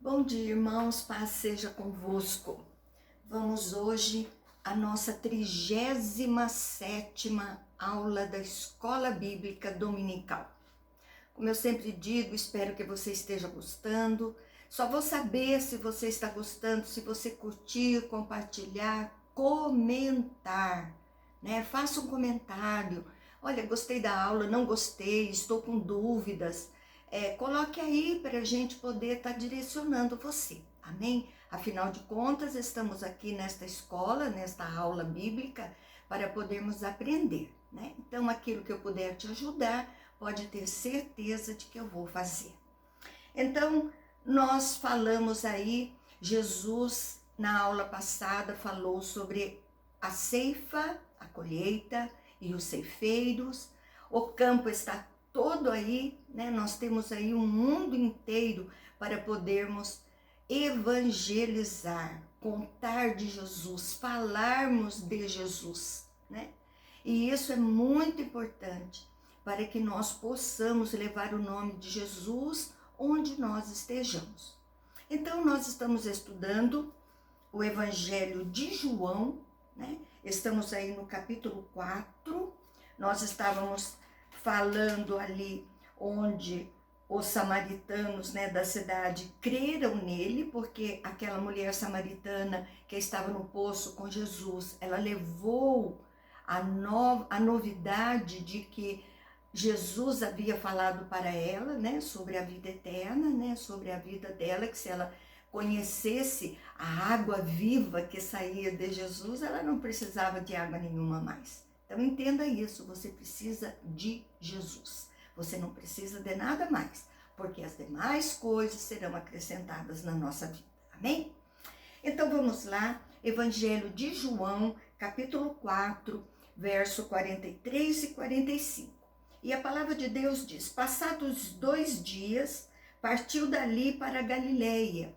Bom dia, irmãos, paz seja convosco. Vamos hoje à nossa 37ª aula da Escola Bíblica Dominical. Como eu sempre digo, espero que você esteja gostando. Só vou saber se você está gostando, se você curtir, compartilhar, comentar, né? Faça um comentário. Olha, gostei da aula, não gostei, estou com dúvidas. Coloque aí para a gente poder estar direcionando você, amém? Afinal de contas, estamos aqui nesta escola, nesta aula bíblica, para podermos aprender, né? Então, aquilo que eu puder te ajudar, pode ter certeza de que eu vou fazer. Então, nós falamos aí, Jesus, na aula passada, falou sobre a ceifa, a colheita e os ceifeiros. O campo está todo aí, né? Nós temos aí um mundo inteiro para podermos evangelizar, contar de Jesus, falarmos de Jesus, né? E isso é muito importante para que nós possamos levar o nome de Jesus onde nós estejamos. Então, nós estamos estudando o Evangelho de João, né? Estamos aí no capítulo 4, nós estávamos falando ali onde os samaritanos, né, da cidade creram nele, porque aquela mulher samaritana que estava no poço com Jesus, ela levou a novidade de que Jesus havia falado para ela, né, sobre a vida eterna, né, sobre a vida dela, que se ela conhecesse a água viva que saía de Jesus, ela não precisava de água nenhuma mais. Então entenda isso, você precisa de Jesus. Você não precisa de nada mais, porque as demais coisas serão acrescentadas na nossa vida. Amém? Então vamos lá, Evangelho de João, capítulo 4, verso 43 e 45. E a palavra de Deus diz: passados 2 dias, partiu dali para a Galileia,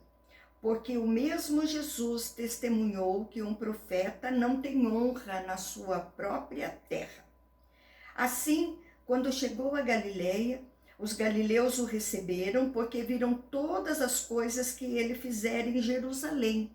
porque o mesmo Jesus testemunhou que um profeta não tem honra na sua própria terra. Assim, quando chegou a Galileia, os galileus o receberam, porque viram todas as coisas que ele fizera em Jerusalém,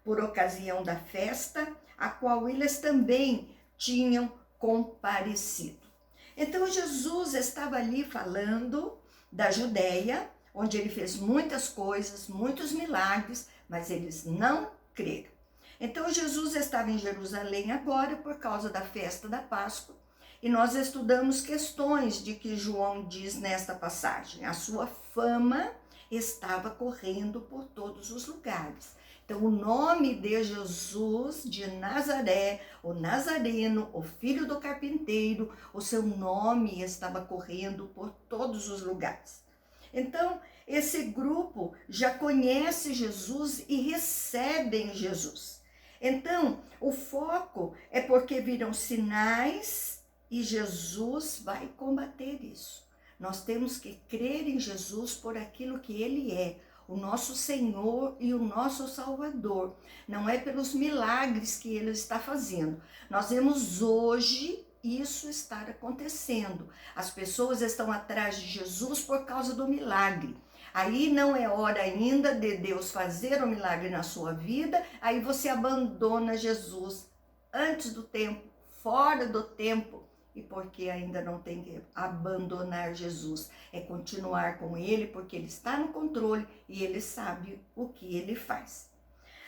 por ocasião da festa, a qual eles também tinham comparecido. Então, Jesus estava ali falando da Judéia, onde ele fez muitas coisas, muitos milagres, mas eles não creram. Então, Jesus estava em Jerusalém agora por causa da festa da Páscoa, e nós estudamos questões de que João diz nesta passagem. A sua fama estava correndo por todos os lugares. Então, o nome de Jesus de Nazaré, o Nazareno, o filho do carpinteiro, o seu nome estava correndo por todos os lugares. Então, esse grupo já conhece Jesus e recebem Jesus. Então, o foco é porque viram sinais e Jesus vai combater isso. Nós temos que crer em Jesus por aquilo que ele é, o nosso Senhor e o nosso Salvador. Não é pelos milagres que ele está fazendo. Nós vemos hoje isso estar acontecendo. As pessoas estão atrás de Jesus por causa do milagre. Aí não é hora ainda de Deus fazer o milagre na sua vida, aí você abandona Jesus antes do tempo, fora do tempo, e porque ainda não tem que abandonar Jesus, é continuar com ele, porque ele está no controle e ele sabe o que ele faz.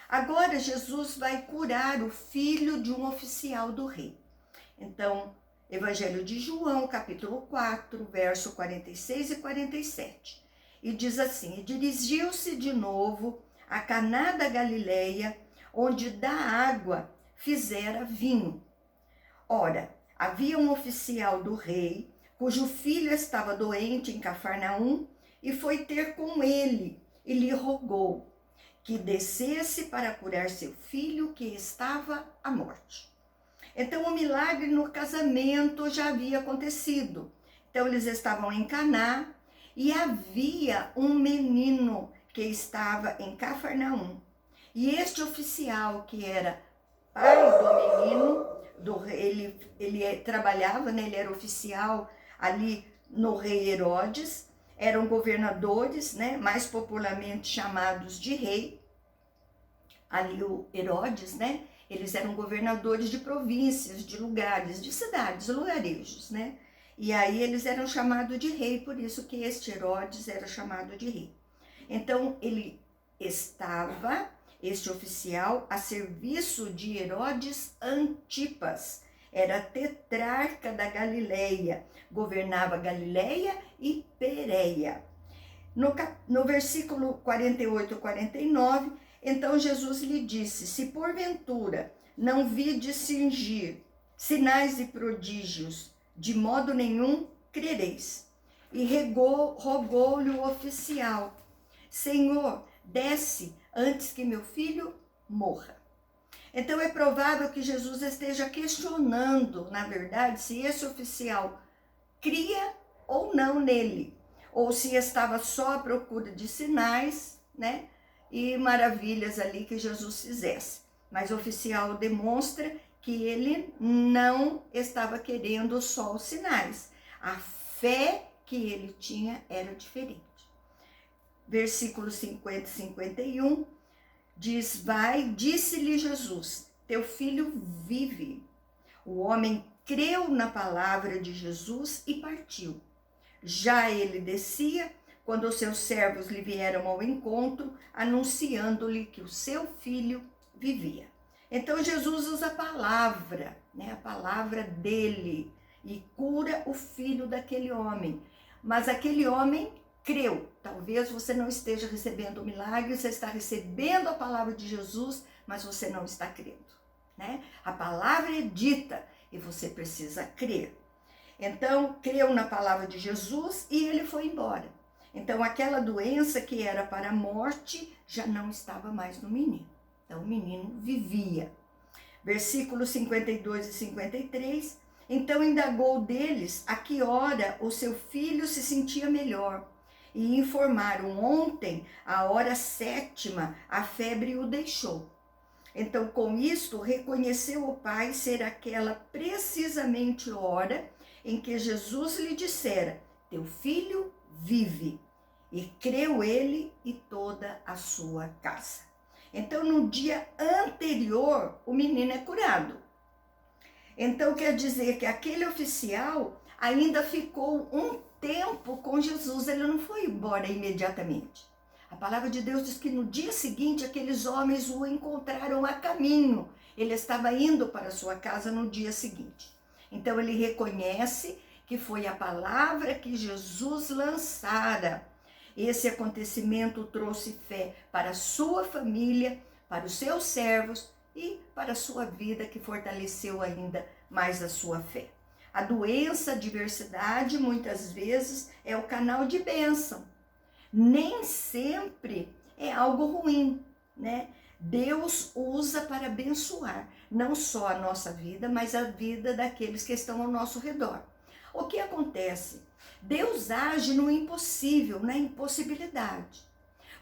Agora Jesus vai curar o filho de um oficial do rei. Então, Evangelho de João, capítulo 4, verso 46 e 47. E diz assim: e dirigiu-se de novo a Caná da Galileia, onde da água fizera vinho. Ora, havia um oficial do rei, cujo filho estava doente em Cafarnaum, e foi ter com ele, e lhe rogou que descesse para curar seu filho, que estava à morte. Então, o milagre no casamento já havia acontecido. Então, eles estavam em Caná, e havia um menino que estava em Cafarnaum. E este oficial, que era pai do menino, ele trabalhava, né, ele era oficial ali no rei Herodes, eram governadores, né, mais popularmente chamados de rei. Ali o Herodes, né, eles eram governadores de províncias, de lugares, de cidades, lugarejos, né? E aí eles eram chamados de rei, por isso que este Herodes era chamado de rei. Então ele estava, este oficial, a serviço de Herodes Antipas, era tetrarca da Galileia, governava Galileia e Pérea. No versículo 48 e 49, então Jesus lhe disse: se porventura não vides cingir sinais e prodígios, de modo nenhum crereis. E rogou-lhe o oficial: Senhor, desce antes que meu filho morra. Então é provável que Jesus esteja questionando, na verdade, se esse oficial cria ou não nele, ou se estava só à procura de sinais, né, e maravilhas ali que Jesus fizesse. Mas o oficial demonstra que ele não estava querendo só os sinais. A fé que ele tinha era diferente. Versículos 50 e 51 diz: disse-lhe Jesus, teu filho vive. O homem creu na palavra de Jesus e partiu. Já ele descia, quando os seus servos lhe vieram ao encontro, anunciando-lhe que o seu filho vivia. Então Jesus usa a palavra, né, a palavra dele, e cura o filho daquele homem. Mas aquele homem creu. Talvez você não esteja recebendo o milagre, você está recebendo a palavra de Jesus, mas você não está crendo, né? A palavra é dita e você precisa crer. Então, creu na palavra de Jesus e ele foi embora. Então, aquela doença que era para a morte já não estava mais no menino. Então, o menino vivia. Versículos 52 e 53. Então, indagou deles a que hora o seu filho se sentia melhor. E informaram: ontem, à hora 7ª, a febre o deixou. Então, com isto, reconheceu o pai ser aquela precisamente hora em que Jesus lhe dissera: teu filho vive. E creu ele e toda a sua casa. Então, no dia anterior, o menino é curado. Então, quer dizer que aquele oficial ainda ficou um tempo com Jesus, ele não foi embora imediatamente. A palavra de Deus diz que no dia seguinte, aqueles homens o encontraram a caminho. Ele estava indo para a sua casa no dia seguinte. Então, ele reconhece que foi a palavra que Jesus lançara. Esse acontecimento trouxe fé para a sua família, para os seus servos e para a sua vida, que fortaleceu ainda mais a sua fé. A doença, a adversidade, muitas vezes é o canal de bênção. Nem sempre é algo ruim, né? Deus usa para abençoar, não só a nossa vida, mas a vida daqueles que estão ao nosso redor. O que acontece? Deus age no impossível, na impossibilidade.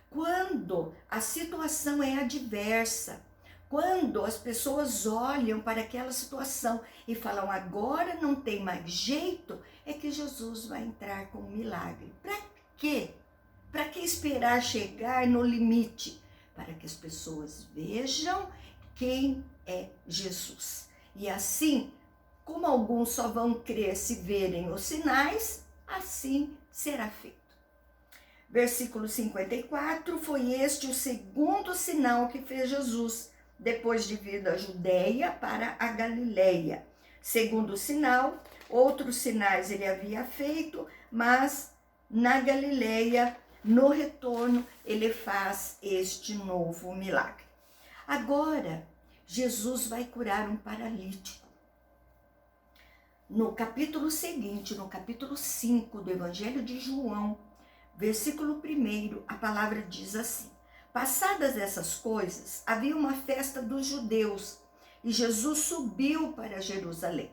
Quando a situação é adversa, quando as pessoas olham para aquela situação e falam: agora não tem mais jeito, é que Jesus vai entrar com um milagre. Para quê? Para que esperar chegar no limite? Para que as pessoas vejam quem é Jesus. E assim, como alguns só vão crer se verem os sinais, assim será feito. Versículo 54, foi este o segundo sinal que fez Jesus, depois de vir da Judeia para a Galileia. Segundo sinal, outros sinais ele havia feito, mas na Galileia, no retorno, ele faz este novo milagre. Agora, Jesus vai curar um paralítico. No capítulo seguinte, no capítulo 5 do Evangelho de João, versículo 1, a palavra diz assim: passadas essas coisas, havia uma festa dos judeus e Jesus subiu para Jerusalém.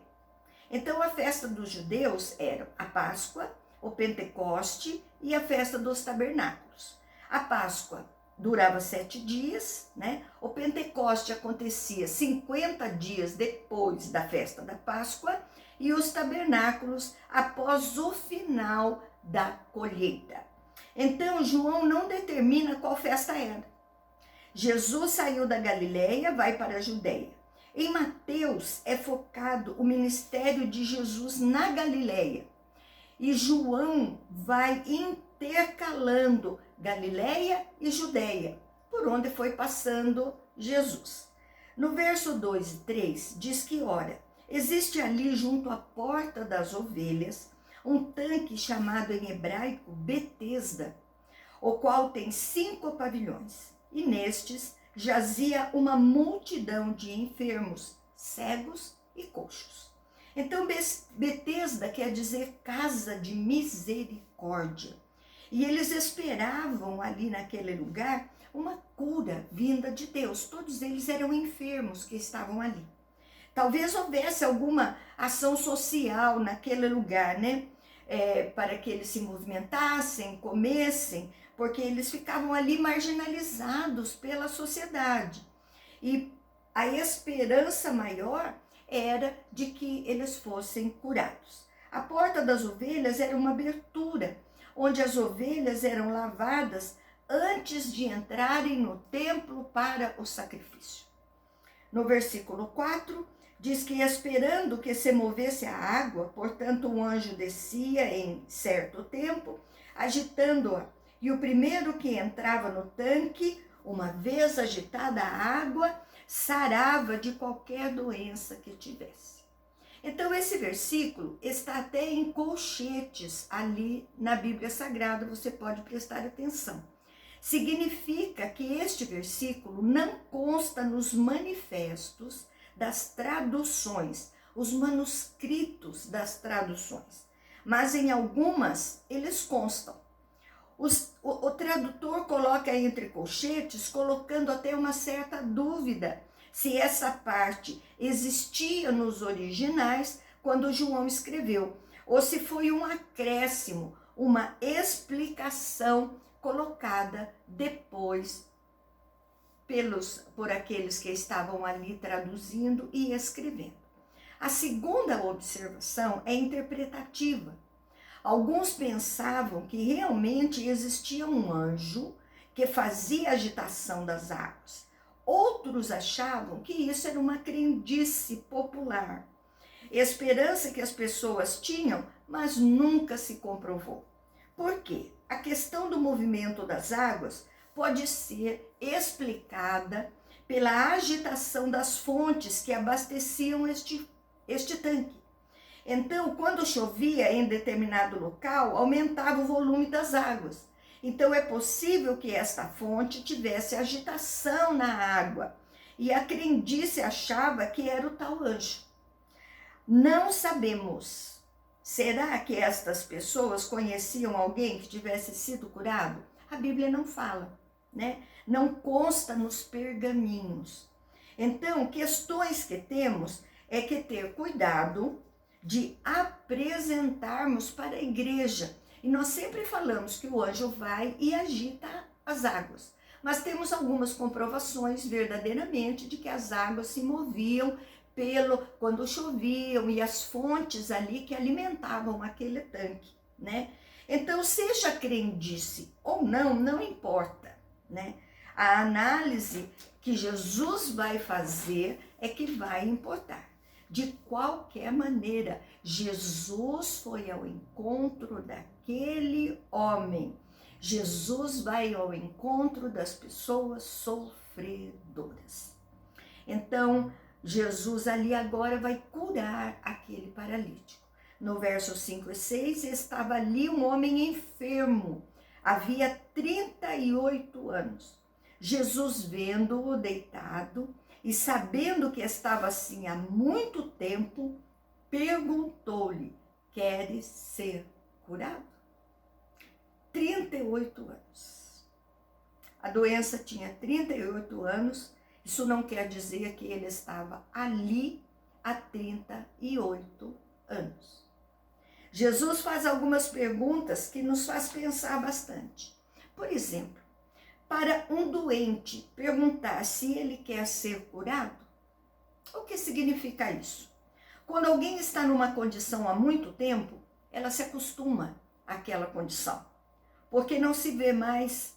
Então, a festa dos judeus era a Páscoa, o Pentecoste e a festa dos tabernáculos. A Páscoa durava 7 dias, né? O Pentecoste acontecia 50 dias depois da festa da Páscoa e os tabernáculos após o final da colheita. Então, João não determina qual festa era. Jesus saiu da Galileia, vai para a Judeia. Em Mateus é focado o ministério de Jesus na Galileia. E João vai intercalando Galileia e Judeia, por onde foi passando Jesus. No verso 2 e 3 diz que, ora, existe ali junto à porta das ovelhas um tanque chamado em hebraico Betesda, o qual tem 5 pavilhões, e nestes jazia uma multidão de enfermos, cegos e coxos. Então, Betesda quer dizer casa de misericórdia. E eles esperavam ali naquele lugar uma cura vinda de Deus. Todos eles eram enfermos que estavam ali. Talvez houvesse alguma ação social naquele lugar, né? Para que eles se movimentassem, comessem, porque eles ficavam ali marginalizados pela sociedade. E a esperança maior era de que eles fossem curados. A porta das ovelhas era uma abertura, onde as ovelhas eram lavadas antes de entrarem no templo para o sacrifício. No versículo 4, diz que esperando que se movesse a água, portanto um anjo descia em certo tempo, agitando-a, e o primeiro que entrava no tanque, uma vez agitada a água, sarava de qualquer doença que tivesse. Então esse versículo está até em colchetes ali na Bíblia Sagrada, você pode prestar atenção. Significa que este versículo não consta nos manifestos das traduções, os manuscritos das traduções, mas em algumas eles constam. O tradutor coloca entre colchetes, colocando até uma certa dúvida se essa parte existia nos originais quando João escreveu, ou se foi um acréscimo, uma explicação colocada depois por aqueles que estavam ali traduzindo e escrevendo. A segunda observação é interpretativa. Alguns pensavam que realmente existia um anjo que fazia a agitação das águas. Outros achavam que isso era uma crendice popular, esperança que as pessoas tinham, mas nunca se comprovou. Por quê? A questão do movimento das águas pode ser explicada pela agitação das fontes que abasteciam este tanque. Então, quando chovia em determinado local, aumentava o volume das águas. Então, é possível que esta fonte tivesse agitação na água. E a crendice achava que era o tal anjo. Não sabemos. Será que estas pessoas conheciam alguém que tivesse sido curado? A Bíblia não fala, né? Não consta nos pergaminhos. Então, questões que temos é que ter cuidado de apresentarmos para a igreja. E nós sempre falamos que o anjo vai e agita as águas. Mas temos algumas comprovações verdadeiramente de que as águas se moviam quando choviam e as fontes ali que alimentavam aquele tanque, né? Então, seja crendice ou não, não importa, né? A análise que Jesus vai fazer é que vai importar. De qualquer maneira, Jesus foi ao encontro daquele homem. Jesus vai ao encontro das pessoas sofredoras. Então, Jesus ali agora vai curar aquele paralítico. No verso 5 e 6, estava ali um homem enfermo, havia 38 anos. Jesus, vendo-o deitado e sabendo que estava assim há muito tempo, perguntou-lhe: queres ser curado? 38 anos. A doença tinha 38 anos, isso não quer dizer que ele estava ali há 38 anos. Jesus faz algumas perguntas que nos faz pensar bastante. Por exemplo, para um doente perguntar se ele quer ser curado, o que significa isso? Quando alguém está numa condição há muito tempo, ela se acostuma, aquela condição, porque não se vê mais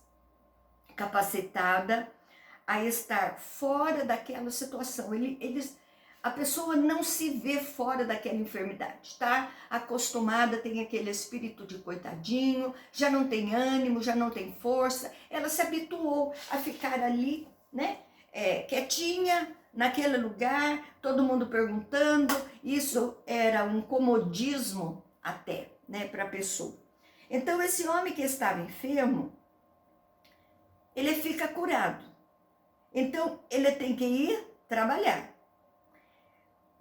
capacitada a estar fora daquela situação. A pessoa não se vê fora daquela enfermidade, está acostumada, tem aquele espírito de coitadinho, já não tem ânimo, já não tem força, ela se habituou a ficar ali, né, quietinha, naquele lugar, todo mundo perguntando, isso era um comodismo até, né, para a pessoa. Então esse homem que estava enfermo, ele fica curado, então ele tem que ir trabalhar.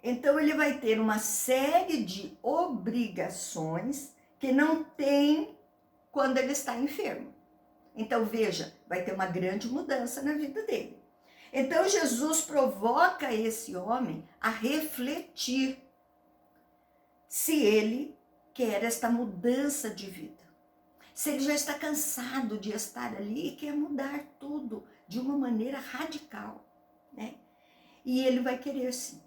Então ele vai ter uma série de obrigações que não tem quando ele está enfermo. Então veja, vai ter uma grande mudança na vida dele. Então Jesus provoca esse homem a refletir se ele quer esta mudança de vida. Se ele já está cansado de estar ali e quer mudar tudo de uma maneira radical, né? E ele vai querer sim,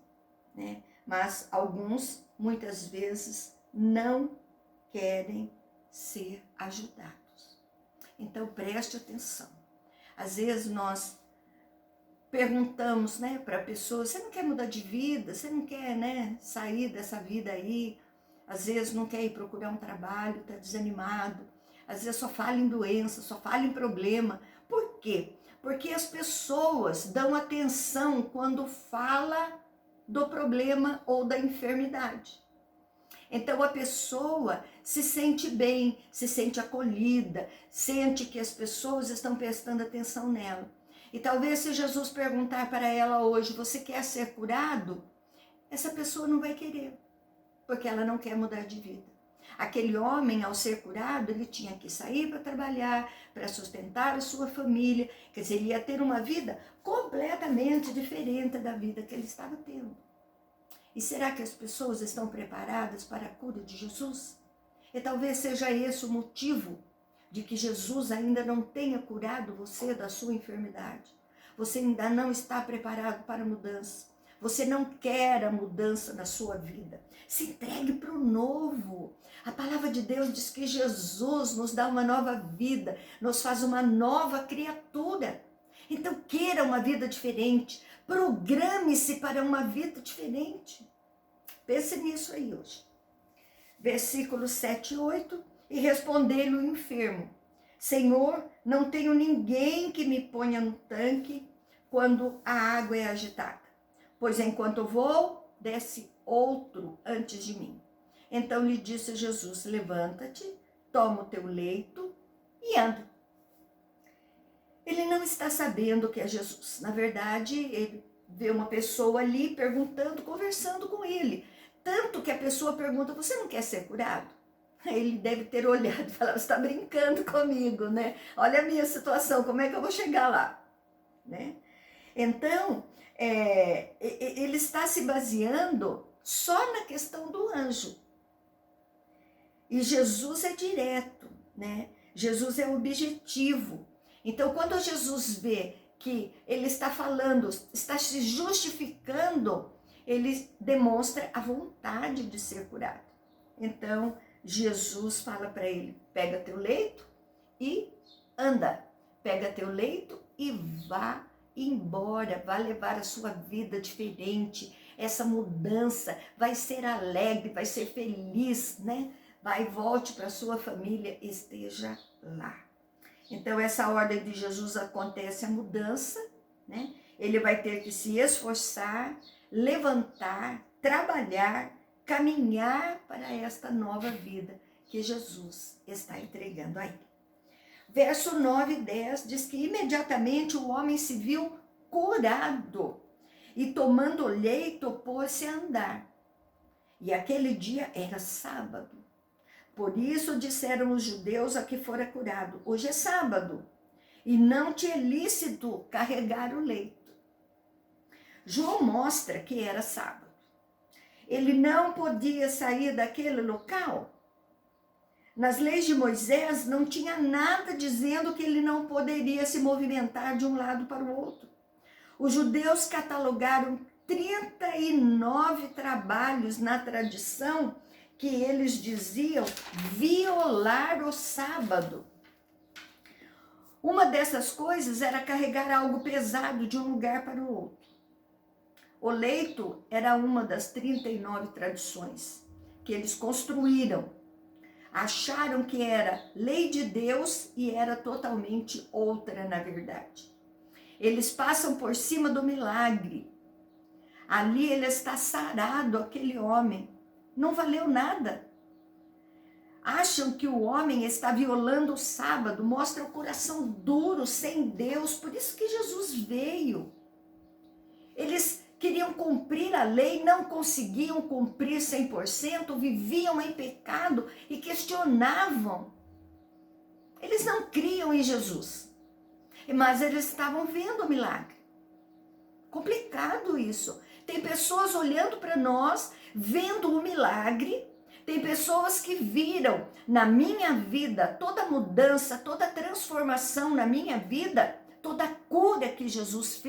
né? Mas alguns, muitas vezes, não querem ser ajudados. Então preste atenção. Às vezes nós perguntamos, né, para a pessoa, você não quer mudar de vida? Você não quer, né, sair dessa vida aí? Às vezes não quer ir procurar um trabalho, está desanimado. Às vezes só fala em doença, só fala em problema. Por quê? Porque as pessoas dão atenção quando fala do problema ou da enfermidade. Então a pessoa se sente bem, se sente acolhida, sente que as pessoas estão prestando atenção nela. E talvez se Jesus perguntar para ela hoje, você quer ser curado? Essa pessoa não vai querer, porque ela não quer mudar de vida. Aquele homem, ao ser curado, ele tinha que sair para trabalhar, para sustentar a sua família, quer dizer, ele ia ter uma vida completamente diferente da vida que ele estava tendo. E será que as pessoas estão preparadas para a cura de Jesus? E talvez seja esse o motivo de que Jesus ainda não tenha curado você da sua enfermidade. Você ainda não está preparado para a mudança. Você não quer a mudança na sua vida. Se entregue para o novo. A palavra de Deus diz que Jesus nos dá uma nova vida, nos faz uma nova criatura. Então queira uma vida diferente. Programe-se para uma vida diferente. Pense nisso aí hoje. Versículos 7 e 8. E respondeu-lhe o enfermo: Senhor, não tenho ninguém que me ponha no tanque quando a água é agitada, pois enquanto vou, desce outro antes de mim. Então lhe disse Jesus: levanta-te, toma o teu leito e anda. Ele não está sabendo que é Jesus. Na verdade, ele vê uma pessoa ali perguntando, conversando com ele. Tanto que a pessoa pergunta: você não quer ser curado? Ele deve ter olhado e falado: você está brincando comigo, né? Olha a minha situação, como é que eu vou chegar lá? Né? Então, ele está se baseando só na questão do anjo. E Jesus é direto, né? Jesus é objetivo. Então, quando Jesus vê que ele está falando, está se justificando, ele demonstra a vontade de ser curado. Então, Jesus fala para ele: pega teu leito e anda. Pega teu leito e vá embora, vai levar a sua vida diferente. Essa mudança vai ser alegre, vai ser feliz, né? Vai, volte para a sua família, esteja lá. Então, essa ordem de Jesus acontece a mudança, né? Ele vai ter que se esforçar, levantar, trabalhar, caminhar para esta nova vida que Jesus está entregando a ele. Verso 9 e 10 diz que imediatamente o homem se viu curado e tomando o leito pôs-se a andar. E aquele dia era sábado. Por isso disseram os judeus a que fora curado: hoje é sábado e não te é lícito carregar o leito. João mostra que era sábado. Ele não podia sair daquele local. Nas leis de Moisés não tinha nada dizendo que ele não poderia se movimentar de um lado para o outro. Os judeus catalogaram 39 trabalhos na tradição que eles diziam violar o sábado. Uma dessas coisas era carregar algo pesado de um lugar para o outro. O leito era uma das 39 tradições que eles construíram. Acharam que era lei de Deus e era totalmente outra, na verdade. Eles passam por cima do milagre. Ali ele está sarado, aquele homem. Não valeu nada. Acham que o homem está violando o sábado, mostra o coração duro, sem Deus. Por isso que Jesus veio. Eles queriam cumprir a lei, não conseguiam cumprir 100%, viviam em pecado e questionavam. Eles não criam em Jesus, mas eles estavam vendo o milagre. Complicado isso. Tem pessoas olhando para nós, vendo o milagre. Tem pessoas que viram na minha vida toda mudança, toda transformação na minha vida, toda cura que Jesus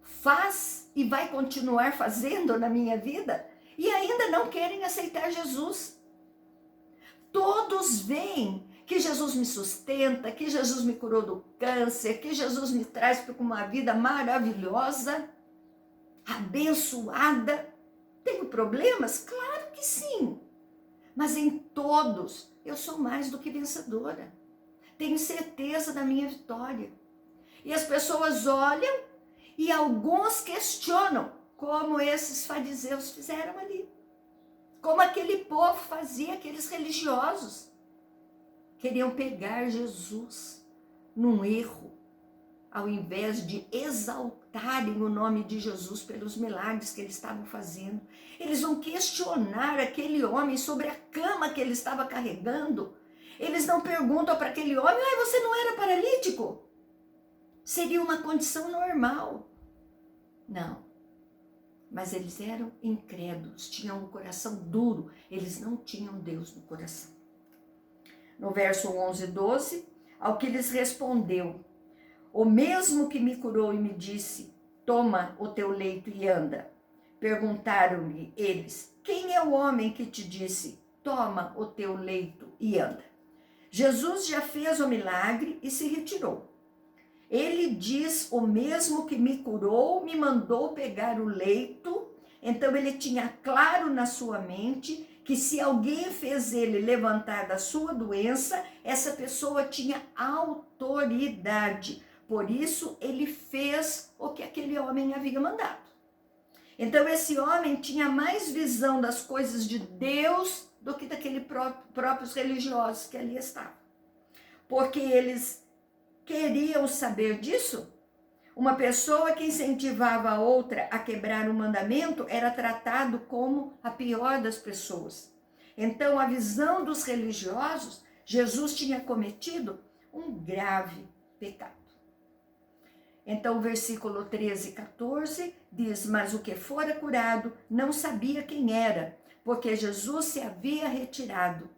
faz e vai continuar fazendo na minha vida, e ainda não querem aceitar Jesus. Todos veem que Jesus me sustenta, que Jesus me curou do câncer, que Jesus me traz para uma vida maravilhosa, abençoada. Tenho problemas? Claro que sim. Mas em todos eu sou mais do que vencedora. Tenho certeza da minha vitória. E as pessoas olham e alguns questionam, como esses fariseus fizeram ali. Como aquele povo fazia, aqueles religiosos. Queriam pegar Jesus num erro, ao invés de exaltarem o nome de Jesus pelos milagres que eles estavam fazendo. Eles vão questionar aquele homem sobre a cama que ele estava carregando. Eles não perguntam para aquele homem, você não era paralítico? Seria uma condição normal. Não. Mas eles eram incrédulos, tinham um coração duro, eles não tinham Deus no coração. No verso 11 e 12, ao que lhes respondeu, o mesmo que me curou e me disse, toma o teu leito e anda. Perguntaram-lhe eles, quem é o homem que te disse, toma o teu leito e anda? Jesus já fez o milagre e se retirou. Ele diz, o mesmo que me curou, me mandou pegar o leito. Então ele tinha claro na sua mente que se alguém fez ele levantar da sua doença, essa pessoa tinha autoridade. Por isso ele fez o que aquele homem havia mandado. Então esse homem tinha mais visão das coisas de Deus do que daqueles próprios religiosos que ali estavam. Porque eles queriam saber disso. Uma pessoa que incentivava a outra a quebrar o mandamento era tratado como a pior das pessoas. Então, a visão dos religiosos, Jesus tinha cometido um grave pecado. Então, o versículo 13 e 14 diz, mas o que fora curado não sabia quem era, porque Jesus se havia retirado,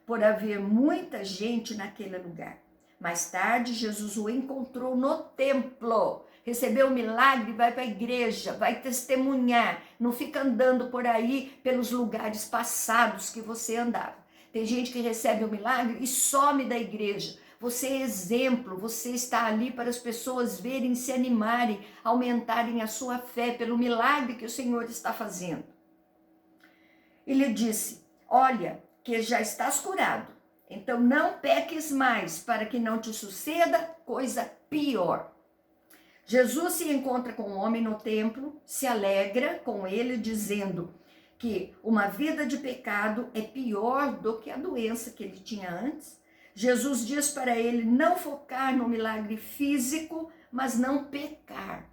por haver muita gente naquele lugar. Mais tarde, Jesus o encontrou no templo, recebeu o milagre, vai para a igreja, vai testemunhar, não fica andando por aí pelos lugares passados que você andava. Tem gente que recebe o milagre e some da igreja. Você é exemplo, você está ali para as pessoas verem, se animarem, aumentarem a sua fé pelo milagre que o Senhor está fazendo. Ele disse, olha, que já estás curado. Então não peques mais, para que não te suceda coisa pior. Jesus se encontra com o homem no templo, se alegra com ele, dizendo que uma vida de pecado é pior do que a doença que ele tinha antes. Jesus diz para ele não focar no milagre físico, mas não pecar,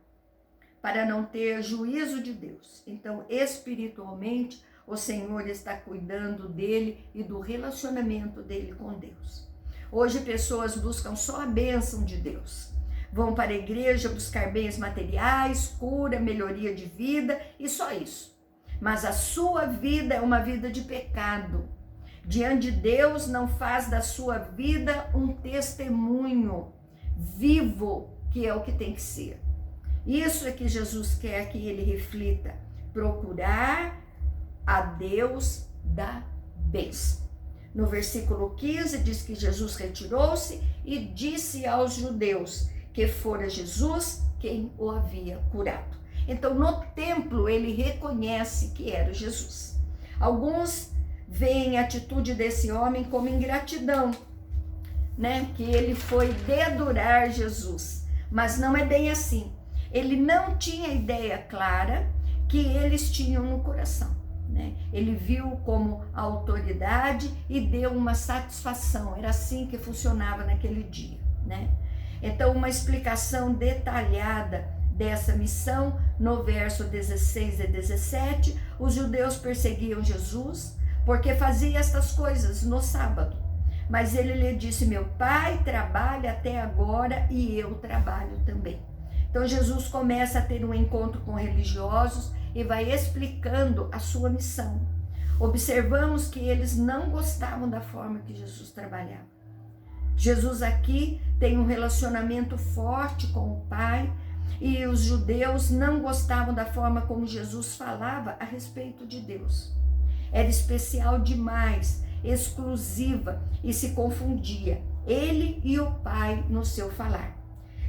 para não ter juízo de Deus. Então, espiritualmente, o Senhor está cuidando dele e do relacionamento dele com Deus. Hoje pessoas buscam só a bênção de Deus. Vão para a igreja buscar bens materiais, cura, melhoria de vida e só isso. Mas a sua vida é uma vida de pecado. Diante de Deus não faz da sua vida um testemunho vivo, que é o que tem que ser. Isso é que Jesus quer que ele reflita. Procurar a Deus da bênção. No versículo 15 diz que Jesus retirou-se e disse aos judeus que fora Jesus quem o havia curado. Então, no templo, ele reconhece que era Jesus. Alguns veem a atitude desse homem como ingratidão, né? Que ele foi dedurar Jesus. Mas não é bem assim. Ele não tinha ideia clara que eles tinham no coração, né? Ele viu como autoridade e deu uma satisfação. Era assim que funcionava naquele dia, né? Então, uma explicação detalhada dessa missão, no verso 16 e 17, os judeus perseguiam Jesus porque fazia estas coisas no sábado. Mas ele lhe disse: meu pai trabalha até agora e eu trabalho também. Então Jesus começa a ter um encontro com religiosos e vai explicando a sua missão. Observamos que eles não gostavam da forma que Jesus trabalhava. Jesus aqui tem um relacionamento forte com o Pai e os judeus não gostavam da forma como Jesus falava a respeito de Deus. Era especial demais, exclusiva e se confundia ele e o Pai no seu falar.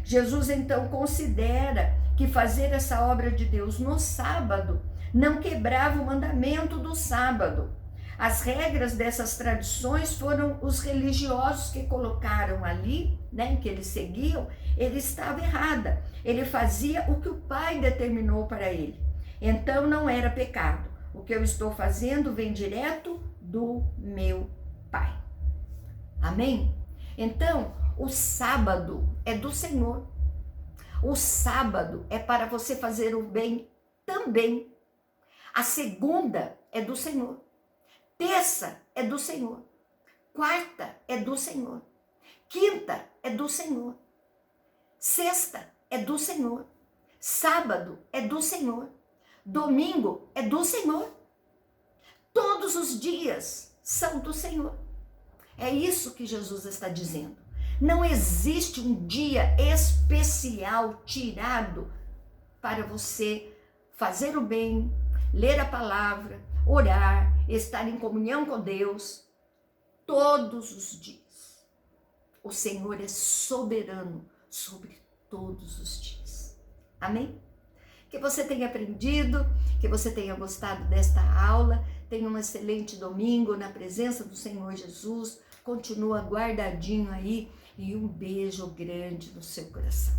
Jesus então considera que fazer essa obra de Deus no sábado não quebrava o mandamento do sábado. As regras dessas tradições foram os religiosos que colocaram ali, né, que eles seguiam. Ele estava errada. Ele fazia o que o Pai determinou para ele. Então não era pecado. O que eu estou fazendo vem direto do meu Pai. Amém? Então, o sábado é do Senhor. O sábado é para você fazer o bem também. A segunda é do Senhor. Terça é do Senhor. Quarta é do Senhor. Quinta é do Senhor. Sexta é do Senhor. Sábado é do Senhor. Domingo é do Senhor. Todos os dias são do Senhor. É isso que Jesus está dizendo. Não existe um dia especial tirado para você fazer o bem, ler a palavra, orar, estar em comunhão com Deus todos os dias. O Senhor é soberano sobre todos os dias. Amém? Que você tenha aprendido, que você tenha gostado desta aula. Tenha um excelente domingo na presença do Senhor Jesus. Continua guardadinho aí e um beijo grande no seu coração.